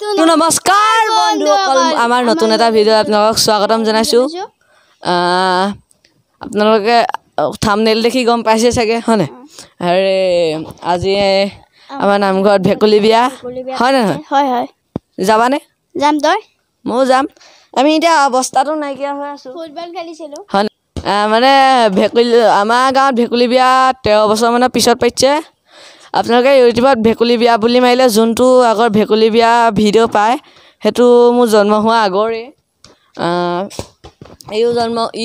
তো নমস্কাৰ বন্ধুসকল আমাৰ নতুন এটা ভিডিঅ আপোনালোকক স্বাগতম জনাইছো আপোনালোকে থাম্বনেইল দেখি গম পাইছে চাগে হয় না আৰে আজি আমাৰ নামঘৰত ভেকুলী বিয়া হয় না হয় হয় যাবানে যাম তই মই যাম আমি এতিয়া অৱস্থাটো নাইকিয়া হৈ আছো ফুটবল খেলিছিলো হয় মানে ভেকুলী আমাৰ গাঁৱত ভেকুলী বিয়া 13 বছৰ মানৰ পিছত পাইছে আপোনালোকে ইউটিউবত ভেকুলী বিয়া বুলি মাৰিলে যোনটো আগৰ ভেকুলী বিয়া ভিডিঅ' পায় হেতু মোৰ জন্ম হোৱা আগৰে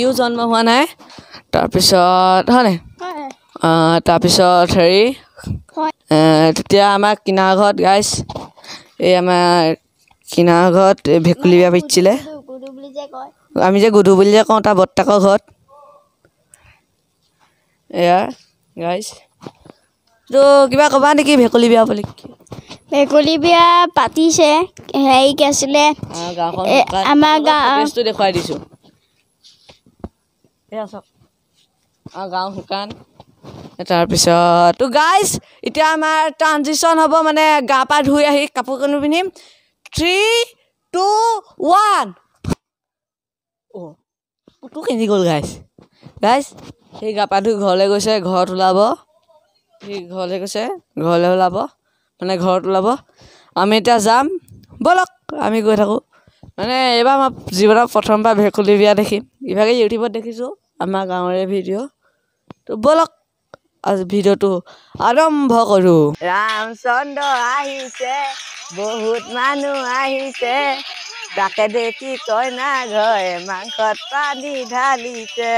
ইউ জন্ম হোৱা নাই তাৰ পিছত হয় তাৰ পিছত হেৰি তেতিয়া আমাৰ কিনাৰ ঘৰত গাইছ এই আমাৰ কিনাৰ ঘৰত ভেকুলী বিয়া পাতিছিলে আমি যে গুদু বুলি যে কওঁ তাৰ বৰ্তাকৰ ঘৰত এয়া গাইছ তো কিবা কবা নেকি ভেকুলী বিয়া বুলি ভেকুলী বিয়া পাতিছে হেৰি কি আছিলে আমাৰ গাঁৱটো দেখুৱাই দিছো এয়া চক গাঁও শুকান তাৰপিছত তো গাইছ এতিয়া আমাৰ ট্ৰানজিশ্যন হ'ব মানে গা পা ধুই আহি কাপোৰ কানি পিন্ধিম 3 2 1 পুতু কেনি গ'ল গাইছ সেই গা পা ধুই ঘৰলৈ গৈছে ঘৰত ওলাব সি ঘৰলৈ গৈছে ঘৰলৈ ওলাব মানে ঘৰত ওলাব আমি এতিয়া যাম বলক আমি গৈ থাকোঁ মানে এইবাৰ মই জীৱনত প্ৰথমবাৰ ভেকুলী বিয়া দেখিম ইভাগে ইউটিউবত দেখিছোঁ আমাৰ গাঁৱৰে ভিডিঅ' তো বলক আজি ভিডিঅ'টো আৰম্ভ কৰোঁ ৰামচন্দ্ৰ আহিছে বহুত মানুহ আহিছে তাকে দেখি কইনা ঘৰে মাংসত পানী ঢালিছে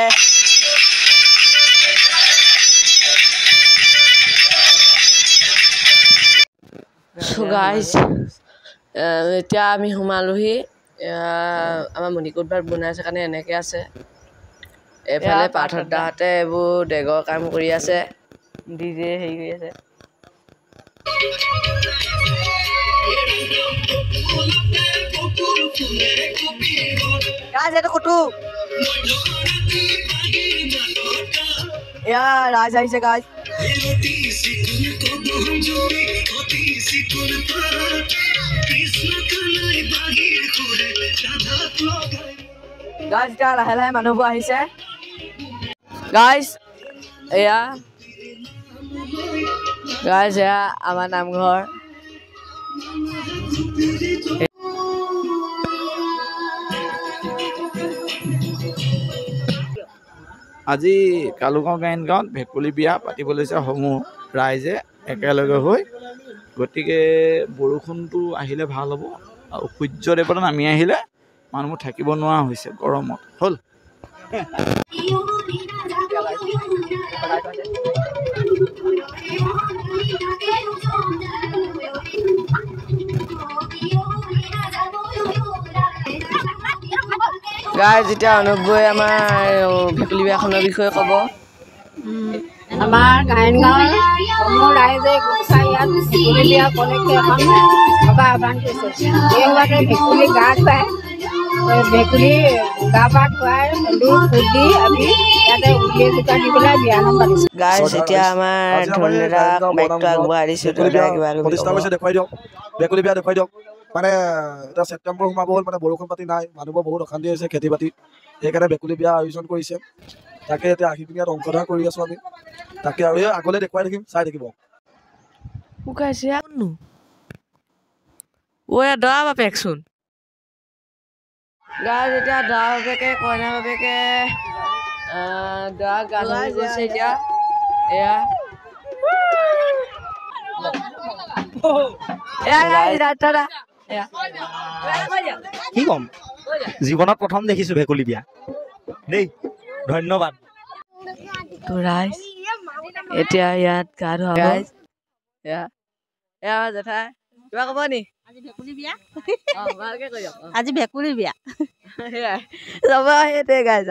So guys, এতিয়া আমি সোমালোহি আমাৰ মণিকুট ভাত বনাই আছে কাৰণে এনেকৈ আছে এফালে পাৰ্থদাহঁতে এইবোৰ ডেগৰ কাম কৰি আছে ডিজে হেৰি কৰি আছে এইটো কুটু এয়া ৰাজ আহিছে গাইজ গাইজ এতিয়া লাহে লাহে মানুহবোৰ আহিছে গাইজ এয়া আমাৰ নামঘৰ আজি কালুগাঁও গাঁৱত ভেকুলী বিয়া পাতিব লৈছে সমূহ ৰাইজে একেলগে হৈ গতিকে বৰষুণটো আহিলে ভাল হ'ব আৰু সূৰ্যদেৱতা নামি আহিলে মানুহবোৰ থাকিব নোৱাৰা হৈছে গৰমত হ'ল গাইজ এতিয়া অনুপগৈ আমাৰ ভেকুলী বিয়াখনৰ বিষয়ে ক'ব আমাৰ গায়ন গাঁৱৰ সমূহ ৰাইজে গোট খাই ইয়াত ভেকুলী বিয়া উপলক্ষে এখন সভা আহ্বান কৰিছে এই সভাতে ভেকুলী গা খুৱাই ভেকুলী গা পা খুৱাই সেন্দুৰ ফুট দি আমি ইয়াতে উলিয়াই জোতা দি পেলাই বিয়াখন পাতিছোঁ গাইজ এতিয়া আমাৰ ধন্যবাদ বাইকটো আগবঢ়াই দিছোঁ দেখুৱাই দিয়ক ভেকুলী বিয়া দেখুৱাই দিয়ক মানে এটা ছেপ্টেম্বৰ সোমাব হ'ল মানে বৰষুণ পাতি নাই মানুহবোৰ বহুত অশান্তি হৈছে খেতি বাতি সেইকাৰণে ভেকুলী বিয়া আয়োজন কৰিছে তাকে এতিয়া আহি পিনি ইয়াত অংশগ্ৰহণ কৰি আছোঁ আমি তাকে আৰু আগলৈ দেখুৱাই থাকিম চাই থাকিব দৰা বাপেকচোন গাইজ এতিয়া দৰা বাপেকে কইনা বাপেকে দৰা গা ধুই গৈছে এতিয়া এয়া কি কম জীৱনত প্ৰথম দেখিছোঁ ভেকুলী বিয়া দেই ধন্যবাদ ৰাইজ এতিয়া ইয়াত গা ধোৱা গাইজ এয়া জেঠাই কিবা ক'ব নি আজি ভেকুলী বিয়া ভালকৈ কৈ দিয়ক আজি ভেকুলী বিয়া সেয়াই যাব সেইটোৱে গাইজ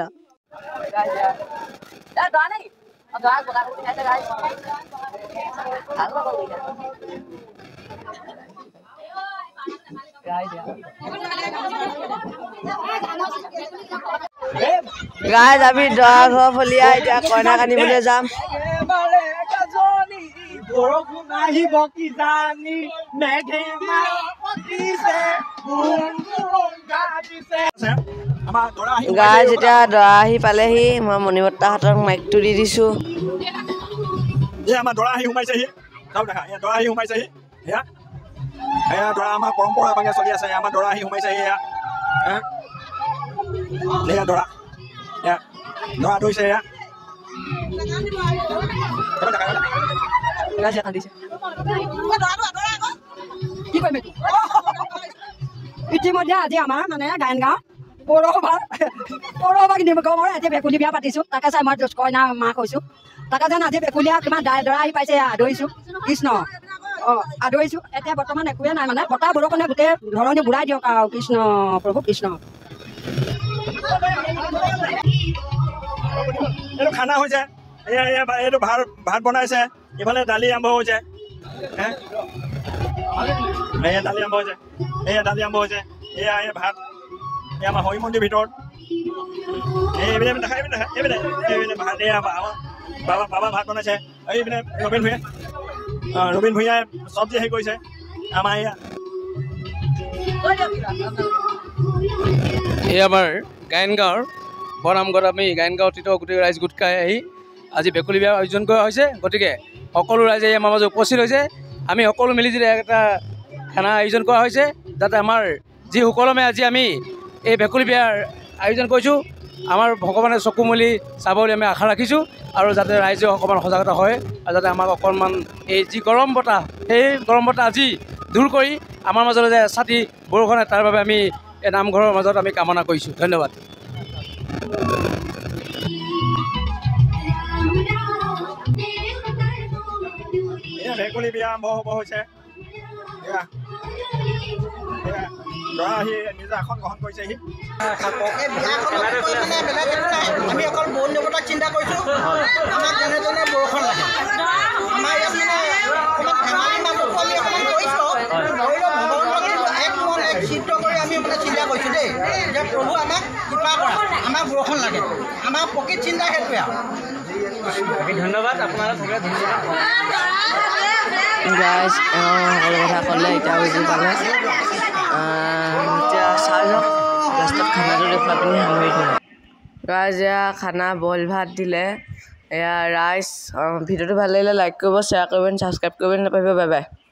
গাইজ আমি দৰা ঘৰ ফলিয়া এতিয়া কইনা কানিবলৈ যাম বৰষুণ আহিব কি জানি মেঘে মাতিছে আমাৰ দৰা আহি গাইজ এতিয়া দৰা আহি পালেহি মই মণিবৰ্তাহঁতক মাইকটো দি দিছোঁ আমাৰ দৰা আহি সোমাইছেহি চাওক দেখা এয়া দৰা আহি সোমাইছেহি এয়া দৰা আমাৰ পৰম্পৰা ভাগে চলি আছে আমাৰ দৰা আহি সোমাইছেহি এয়া দৰা দৰা ধৰিছে এয়া ইতিমধ্যে আজি আমাৰ মানে গায়ন গাঁও পৌৰসভা নিগমৰ আজি ভেকুলী বিয়া পাতিছোঁ তাকে চাই মই কইনা মাক কৈছোঁ তাকে যেন আজি ভেকুলীয়া কিমান দৰা আহি পাইছে আদৰিছোঁ কৃষ্ণ আদৰিছোঁ এতিয়া বৰ্তমান একোৱে নাই মানে বতাহ বৰষুণে গোটেই ধৰণী বুঢ়াই দিয়ক আৰু কৃষ্ণ প্ৰভু কৃষ্ণ এইটো খানা হৈছে এইটো ভাত বনাইছে ইফালে দালি আৰম্ভ হৈছে দালি আৰম্ভ হৈছে দালি আৰম্ভ হৈছে এয়া ভাত এয়া আমাৰ হৰি মন্দিৰ ভিতৰত এইপিনে দেখা এইপিনে ভাত এয়া বাবা ভাত বনাইছে এইপিনে ৰবীন ভূঞাই চব্জি হেৰি কৰিছে আমাৰ এই আমাৰ গায়ন গাঁৱৰ বৰনামঘৰত আমি গায়ন গাঁৱৰ গোটেই ৰাইজ গোট খাই আহি আজি ভেকুলী বিয়া আয়োজন কৰা হৈছে গতিকে সকলো ৰাইজে আমাৰ মাজত উপস্থিত হৈছে আমি সকলো মিলি যদি এটা খানা আয়োজন কৰা হৈছে যাতে আমাৰ যি সুকলমে আজি আমি এই ভেকুলী বিয়াৰ আয়োজন কৰিছোঁ আমাৰ ভগৱানে চকু মেলি চাব বুলি আমি আশা ৰাখিছোঁ আৰু যাতে ৰাইজে অকণমান সজাগতা হয় আৰু যাতে আমাক অকণমান এই যি গৰম বতাহ সেই গৰম বতাহ আজি দূৰ কৰি আমাৰ মাজলৈ যে ছাতি বৰষুণ তাৰ বাবে আমি এই নামঘৰৰ মাজত আমি কামনা কৰিছোঁ ধন্যবাদ ভেকুলী বিয়া আৰম্ভ হ'ব হৈছে দৰা আহি নিজে আসন গ্ৰহণ কৰিছেহি আমি অকল বন দেৱতাক চিন্তা কৰিছোঁ আমাক যেনে যেনে বৰষুণ লাগে আমাৰ ইয়াত মানে অকণমান ধেমালি মানুহটো আমি অকণমান কৰিছোঁ ভগৱানক এক মন এক চিত্ৰ কৰি আমি মানে চিন্তা কৰিছোঁ দেই যে প্ৰভু আমাক কৃপা কৰা আমাক বৰষুণ লাগে আমাৰ প্ৰকৃত চিন্তা সেইটোৱে আৰু ধন্যবাদ আপোনালোক সকলোৱে ধন্যবাদ গাইজ সকলো কথা ক'লে এতিয়া বুজি পালে এতিয়া চাই যাওক লাষ্টত খানাটো দেখুৱাই পিনি সামৰি দিওঁ গাইজ এয়া খানা বইল ভাত দিলে এয়া ৰাইচ ভিডিঅ'টো ভাল লাগিলে লাইক কৰিব শ্বেয়াৰ কৰিব ছাবস্ক্ৰাইব কৰিব নাপাহৰিব বাই বাই